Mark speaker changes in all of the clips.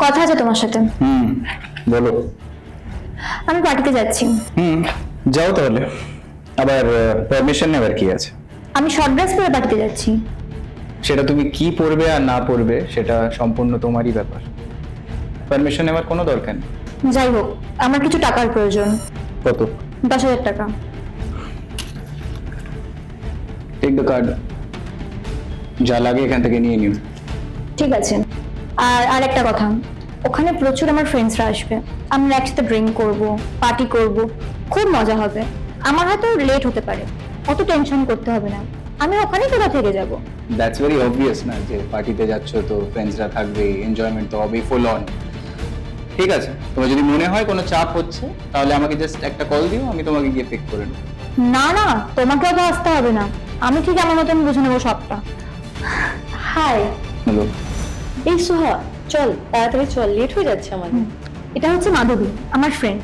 Speaker 1: কথা আছে তোমার সাথে।
Speaker 2: বলো।
Speaker 1: আমি পার্টিতে যাচ্ছি।
Speaker 2: যাও তাহলে, আবার পারমিশন নেবার কি আছে?
Speaker 1: আমি শর্ট ড্রেস পরে পার্টিতে যাচ্ছি।
Speaker 2: সেটা তুমি কি পরবে আর না পরবে সেটা সম্পূর্ণ তোমারই ব্যাপার, পারমিশন নেওয়ার কোনো দরকার নেই।
Speaker 1: যাই হোক, আমার কিছু টাকার প্রয়োজন।
Speaker 2: কত?
Speaker 1: 10,000 টাকা।
Speaker 2: টেক দ্য কার্ড, যা লাগে এখান থেকে নিয়ে নিও।
Speaker 1: ঠিক আছে। আর একটা কথা, ওখানে প্রচুর আমার ফ্রেন্ডসরা আসবে। আমরা একসাথে ড্রিঙ্ক করব, পার্টি করব, খুব মজা হবে। আমার হয়তো লেট হতে পারে, অত টেনশন করতে হবে না। আমি ওখানেই কোথা থেকে যাব।
Speaker 2: দ্যাটস ভেরি অবভিয়াস না, যে পার্টিতে যাচ্ছ তো ফ্রেন্ডসরা থাকবে, এনজয়মেন্ট তো হবেই ফুল অন। ঠিক আছে, তোমার যদি মনে হয় কোনো চাপ হচ্ছে তাহলে আমাকে জাস্ট একটা কল দিও, আমি তোমাকে গিয়ে পিক করে নেবো।
Speaker 1: না না, তোমাকেও তো আসতে হবে না, আমি ঠিক আমার মতন বুঝে নেবো সবটা। হাই।
Speaker 2: হ্যালো।
Speaker 3: এই সোহা, চল তাড়াতাড়ি চল, লেট হয়ে যাচ্ছে আমাদের।
Speaker 1: এটা হচ্ছে মাধবী, আমার ফ্রেন্ড।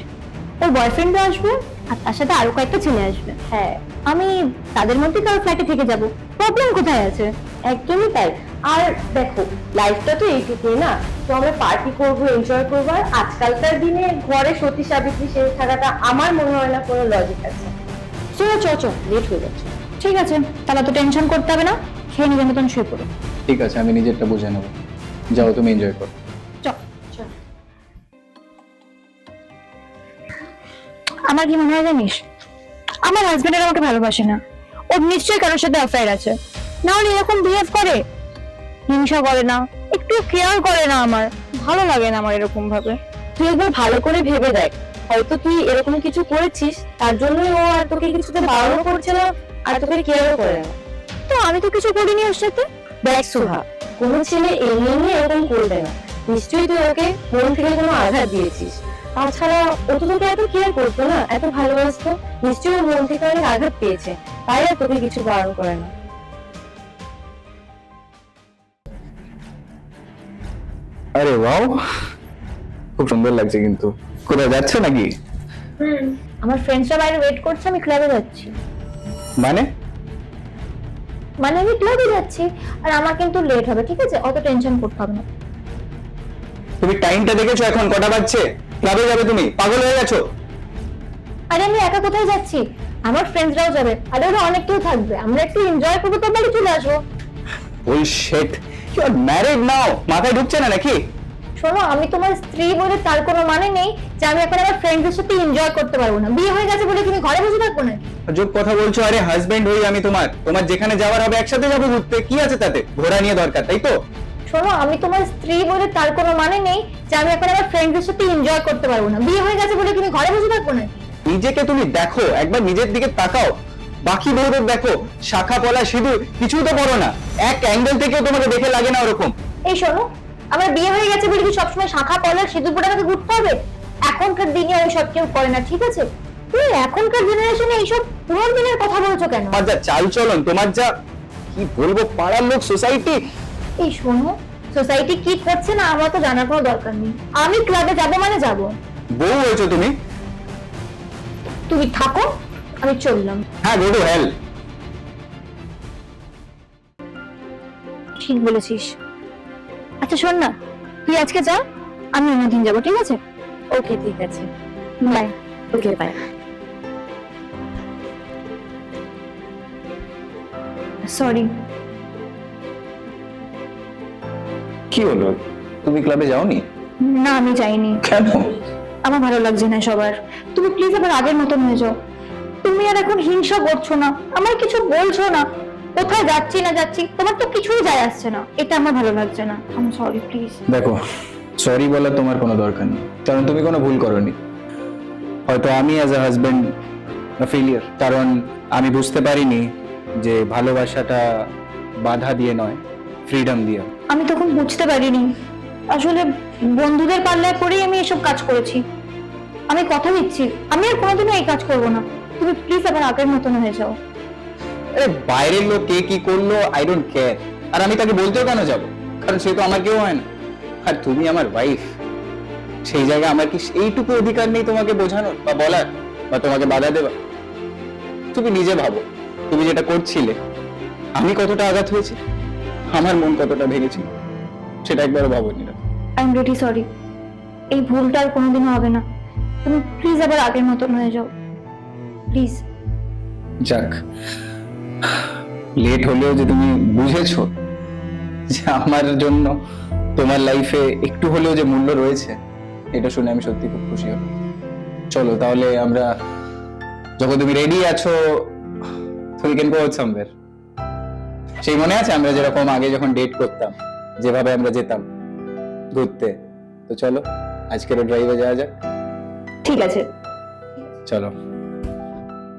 Speaker 1: ওর বয়ফ্রেন্ডও আসবে আর তার সাথে আরো কয়েকটা ছেলে আসবে।
Speaker 3: হ্যাঁ,
Speaker 1: আমি তাদের মধ্যে কারো ফ্ল্যাটে থেকে যাব, প্রবলেম কোথায় আছে?
Speaker 3: একদমই তাই। আর দেখো, লাইফটা তো এইটুকুই না, তো আমরা পার্টি করবো, এনজয় করবো। আর আজকালকার দিনে ঘরে সতী সাবিত্রী সেরে থাকাটা আমার মনে হয় না কোনো লজিক আছে। চলো চল চল, লেট হয়ে যাচ্ছে।
Speaker 1: ঠিক আছে, তাহলে তো টেনশন করতে হবে না, খেয়ে নিজের মতন শুয়ে পড়ো।
Speaker 2: ঠিক আছে, আমি নিজেরটা বুঝে নেবো। যাও, তুমি এনজয় করো।
Speaker 1: চল।
Speaker 3: চল।
Speaker 1: আমার কি মনে হয় জানিস, আমার হাজবেন্ডের আমাকে ভালোবাসে না। ওর নিশ্চয়ই কারোর সাথে অ্যাফেয়ার আছে, না হলে এরকম বিহেভ করে। হিংসা করে না, একটু কেয়ার করে না। আমার ভালো লাগে না আমার এরকম ভাবে।
Speaker 3: তুই একবার ভালো করে ভেবে দেখ, হয়তো তুই এরকম কিছু করেছিস, তার জন্যই ও আর তোকে কিছুতে বারণও করছে না, আর তোকে কেয়ারও করে না।
Speaker 1: তো আমি তো কিছু করিনি ওর সাথে।
Speaker 3: দেখ সোহা, কোনো ছেলে এমনি এরকম করবে না। নিশ্চয়ই তুই ওকে মন থেকে কোনো আঘাত দিয়েছিস। তাছাড়া ও তো তোকে এত কেয়ার করতো না, এত ভালোবাসতো, নিশ্চয়ই ওর মন থেকে অনেক আঘাত পেয়েছে, তাই আর তোকে কিছু বারণ করে না।
Speaker 2: আরে ওয়াও, খুব সুন্দর লাগছে। কিন্তু কোথায় যাচ্ছ নাকি?
Speaker 1: আমার ফ্রেন্ডসরা বাইরে ওয়েট করছে, আমি ক্লাবে যাচ্ছি।
Speaker 2: মানে?
Speaker 1: মানে আমি ক্লাবে যাচ্ছি, আর আমার কিন্তু লেট হবে। ঠিক আছে, অত টেনশন করতে হবে না।
Speaker 2: তুমি টাইমটা দেখেছো এখন কটা বাজছে? ক্লাবে যাবে তুমি? পাগল হয়ে গেছো?
Speaker 1: আরে আমি একা কোথায় যাচ্ছি, আমার ফ্রেন্ডসরাও যাবে, আর ওরা অনেক কেউ থাকবে। আমরা একটু এনজয় করবো, তো বাড়ি চলে আসবো।
Speaker 2: ওই শিট, ইউ আর ম্যারিড নাও, মাথায় ঢুকছে না নাকি?
Speaker 1: শোনো, আমি তোমার স্ত্রী বলে তার কোনো মানে নেই যে আমি এখন আমার ফ্রেন্ডসদের সাথে এনজয় করতে পারবো না। বিয়ে হয়ে গেছে বলে তুমি ঘরে বসে থাকবো নাকি?
Speaker 2: যোগ কথা বলছো? আরে হাজবেন্ড হই আমি তোমার, তোমার যেখানে যাওয়ার হবে একসাথে যাবো ঘুরতে, কি আছে তাতে? ঘোরা নিয়ে দরকার, তাই তো?
Speaker 1: শোনো, আমি তোমার স্ত্রী বলে তার কোনো মানে নেই যে আমি এখন আমার ফ্রেন্ডসদের সাথে এনজয় করতে পারবো না। বিয়ে হয়ে গেছে বলে তুমি ঘরে বসে থাকবো নাকি?
Speaker 2: নিজেকে তুমি দেখো, একবার নিজের দিকে তাকাও। বাকি বউদের দেখো, শাখা পলা সিঁদুর কিছুই তো করো না, এক অ্যাঙ্গেল থেকেও তোমাকে দেখে লাগে না ওরকম।
Speaker 1: এই শোনো, আমার বিয়ে হয়ে গেছে বলে কি সবসময় শাখা পলা সিঁদুর পরে আমাকে ঘুরতে হবে? এখনকার দিনে ওই সব কেউ করে না, ঠিক আছে? তুমি এখনকার জেনারেশনে এইসব পুরোনো দিনের কথা বলছো কেন?
Speaker 2: তোমার যা চাল চলন, তোমার যা কি বলবো, পাড়ার লোক, সোসাইটি।
Speaker 1: এই শোনো, সোসাইটি কি করছে না আমার তো জানার কোনো দরকার নেই। আমি ক্লাবে যাবো মানে যাবো।
Speaker 2: বউ হয়েছো তুমি?
Speaker 1: তুমি থাকো, আমি চললাম।
Speaker 2: হ্যাঁ, গো টু হেল।
Speaker 1: ঠিক বলেছিস। আচ্ছা শোন না, তুই আজকে যা, আমি অন্যদিন যাবো, ঠিক আছে?
Speaker 3: ওকে, ঠিক আছে।
Speaker 1: বাই।
Speaker 3: Okay, bye.
Speaker 1: সরি।
Speaker 2: কি হলো, তুমি ক্লাবে যাওনি?
Speaker 1: না, আমি যাইনি।
Speaker 2: কেন?
Speaker 1: আমার ভালো লাগছে না সবার। তুমি প্লিজ আবার আগের মতন হয়ে যাও। তুমি আর এখন হিংসা করছো না, আমার কিছু বলছো না। কোথায় যাচ্ছি না যাচ্ছি তোমার তো কিছুই যায় আসছে না, এটা আমার ভালো লাগছে না। আমি সরি, প্লিজ।
Speaker 2: দেখো, সরি বলার তোমার কোনো দরকার নেই, কারণ তুমি কোনো ভুল করোনি। হয়তো আমি অ্যাজ আ হাজবেন্ড ফেলিয়ার, কারণ আমি বুঝতে পারিনি যে ভালোবাসাটা বাধা দিয়ে নয়, ফ্রিডম দিয়ে।
Speaker 1: আমি তখন বুঝতে পারিনি, আসলে বন্ধুদের পাল্লায় পরেই আমি এসব কাজ করেছি। আমি কথা দিচ্ছি, আমি আর কোনোদিনও এই কাজ করবো না। তুমি প্লিজ আবার আগের মতন হয়ে যাও।
Speaker 2: আরে বাইরের লোক কে কি করলো আই ডোন্ট কেয়ার, আর আমি তাকে বলতেও কেন যাব, কারণ সে তো আমার কেউ হয় না। আর তুমি আমার ওয়াইফ, সেই জায়গায় আমার কি এইটুকু অধিকার নেই তোমাকে বোঝানোর বা বলার বা তোমাকে বাধা দেওয়ার? তুমি নিজে ভাবো, তুমি যেটা করছিলে আমি কতটা আঘাত হয়েছি, আমার মন কতটা ভেঙেছিল, সেটা একবারও ভাবোনি না।
Speaker 1: I am really sorry. এই ভুলটা আর কোনোদিনও হবে না। তুমি প্লিজ আবার আগের মতন হয়ে যাও, প্লিজ।
Speaker 2: যাক, লেট হলেও যে তুমি বুঝেছো যে আমার জন্য তোমার লাইফে একটু হলেও যে মূল্য রয়েছে, এটা শুনে আমি সত্যি খুব খুশি হলাম। চলো তাহলে আমরা, যখন তুমি রেডি আছো, উই ক্যান গো সামওয়্যার। সেই মনে আছে আমরা যেরকম আগে যখন ডেট করতাম, যেভাবে আমরা যেতাম ঘুরতে? তো চলো আজকের ড্রাইভে যাওয়া যাক।
Speaker 1: ঠিক আছে।
Speaker 2: চলো।